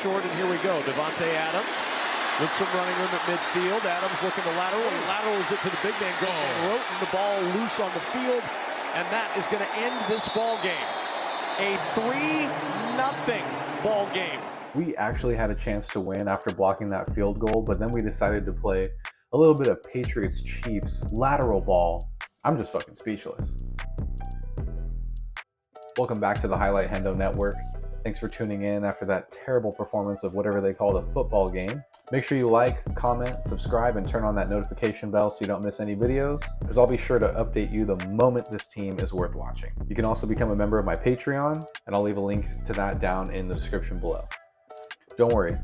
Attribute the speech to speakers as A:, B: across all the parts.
A: short, and here we go. Devontae Adams with some running room at midfield. Adams looking to lateral. He laterals it to the big man, Roten, the ball loose on the field, and that is going to end this ball game. A 3-0 ball game.
B: We actually had a chance to win after blocking that field goal, but then we decided to play a little bit of Patriots-Chiefs lateral ball. I'm just fucking speechless. Welcome back to the Highlight Hendo Network. Thanks for tuning in after that terrible performance of whatever they called a football game. Make sure you like, comment, subscribe, and turn on that notification bell so you don't miss any videos, because I'll be sure to update you the moment this team is worth watching. You can also become a member of my Patreon, and I'll leave a link to that down in the description below. Don't worry,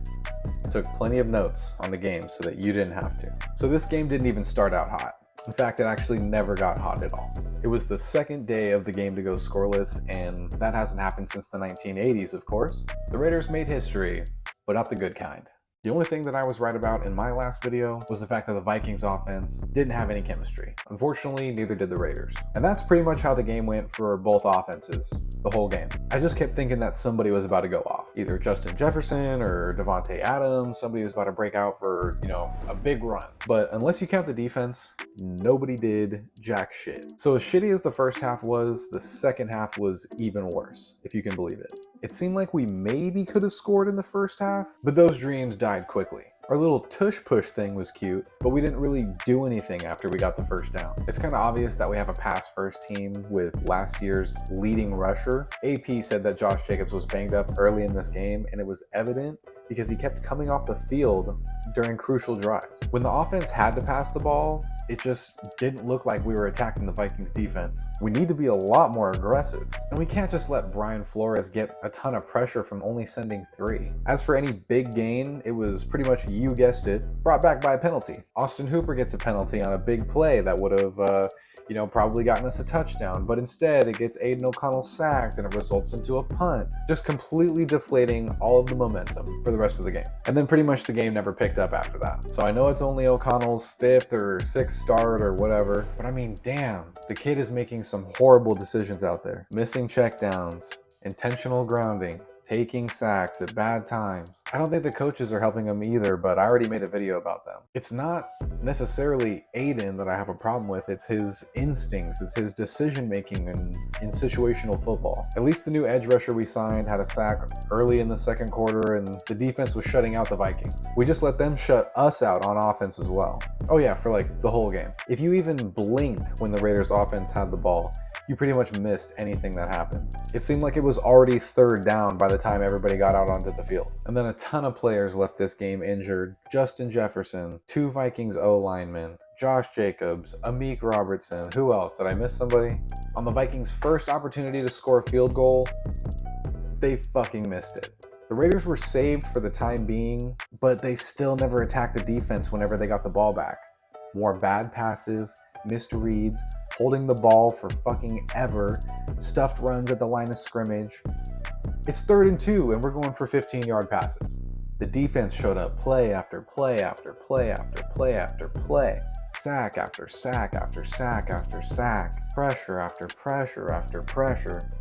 B: I took plenty of notes on the game so that you didn't have to. So this game didn't even start out hot. In fact, it actually never got hot at all. It was the second day of the game to go scoreless, and that hasn't happened since the 1980s, of course. The Raiders made history, but not the good kind. The only thing that I was right about in my last video was the fact that the Vikings offense didn't have any chemistry. Unfortunately, neither did the Raiders. And that's pretty much how the game went for both offenses, the whole game. I just kept thinking that somebody was about to go off. Either Justin Jefferson or Devontae Adams, somebody was about to break out for, a big run. But unless you count the defense, nobody did jack shit. So as shitty as the first half was, the second half was even worse, if you can believe it. It seemed like we maybe could have scored in the first half, but those dreams died quickly. Our little tush push thing was cute, but we didn't really do anything after we got the first down. It's kind of obvious that we have a pass first team with last year's leading rusher. AP said that Josh Jacobs was banged up early in this game, and it was evident because he kept coming off the field during crucial drives. When the offense had to pass the ball, it just didn't look like we were attacking the Vikings defense. We need to be a lot more aggressive, and we can't just let Brian Flores get a ton of pressure from only sending 3. As for any big gain, it was pretty much, you guessed it, brought back by a penalty. Austin Hooper gets a penalty on a big play that would have probably gotten us a touchdown, but instead it gets Aiden O'Connell sacked and it results into a punt, just completely deflating all of the momentum for the rest of the game. And then pretty much the game never picked up after that. So I know it's only O'Connell's 5th or 6th start or whatever, but I mean, damn, the kid is making some horrible decisions out there. Missing checkdowns, intentional grounding, taking sacks at bad times. I don't think the coaches are helping him either, but I already made a video about them. It's not necessarily Aiden that I have a problem with, it's his instincts, it's his decision making in situational football. At least the new edge rusher we signed had a sack early in the second quarter, and the defense was shutting out the Vikings. We just let them shut us out on offense as well. Oh yeah, for like the whole game. If you even blinked when the Raiders offense had the ball, you pretty much missed anything that happened. It seemed like it was already 3rd down by the time everybody got out onto the field. And then a ton of players left this game injured. Justin Jefferson, 2 Vikings O-linemen, Josh Jacobs, Amik Robertson, who else? Did I miss somebody? On the Vikings' first opportunity to score a field goal, they fucking missed it. The Raiders were saved for the time being, but they still never attacked the defense whenever they got the ball back. More bad passes, missed reads, holding the ball for fucking ever, stuffed runs at the line of scrimmage. It's 3rd and 2 and we're going for 15-yard passes. The defense showed up play after play after play after play after play. Sack after sack after sack after sack. Pressure after pressure after pressure.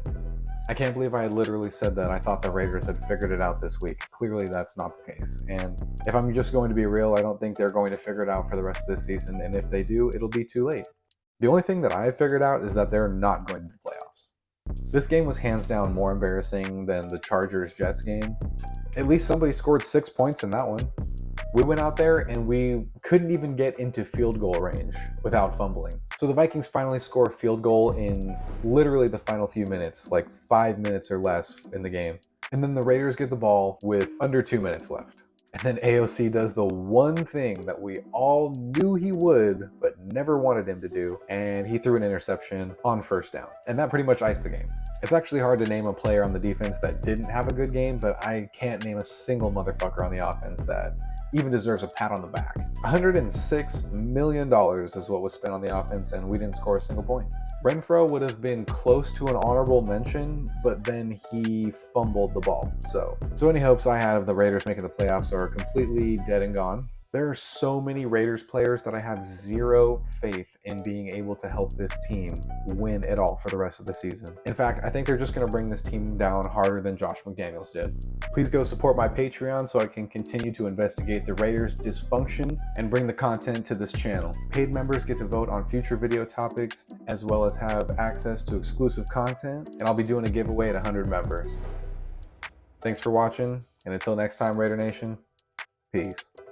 B: I can't believe I literally said that I thought the Raiders had figured it out this week. Clearly that's not the case. And if I'm just going to be real, I don't think they're going to figure it out for the rest of this season. And if they do, it'll be too late. The only thing that I figured out is that they're not going to the playoffs. This game was hands down more embarrassing than the Chargers-Jets game. At least somebody scored 6 points in that one. We went out there and we couldn't even get into field goal range without fumbling. So the Vikings finally score a field goal in literally the final few minutes, like 5 minutes or less in the game. And then the Raiders get the ball with under 2 minutes left. And then AOC does the one thing that we all knew he would, but never wanted him to do, and he threw an interception on 1st down. And that pretty much iced the game. It's actually hard to name a player on the defense that didn't have a good game, but I can't name a single motherfucker on the offense that even deserves a pat on the back. $106 million is what was spent on the offense, and we didn't score a single point. Renfro would have been close to an honorable mention, but then he fumbled the ball. So any hopes I had of the Raiders making the playoffs are completely dead and gone. There are so many Raiders players that I have zero faith in being able to help this team win it all for the rest of the season. In fact, I think they're just going to bring this team down harder than Josh McDaniels did. Please go support my Patreon so I can continue to investigate the Raiders' dysfunction and bring the content to this channel. Paid members get to vote on future video topics as well as have access to exclusive content, and I'll be doing a giveaway at 100 members. Thanks for watching, and until next time, Raider Nation, peace.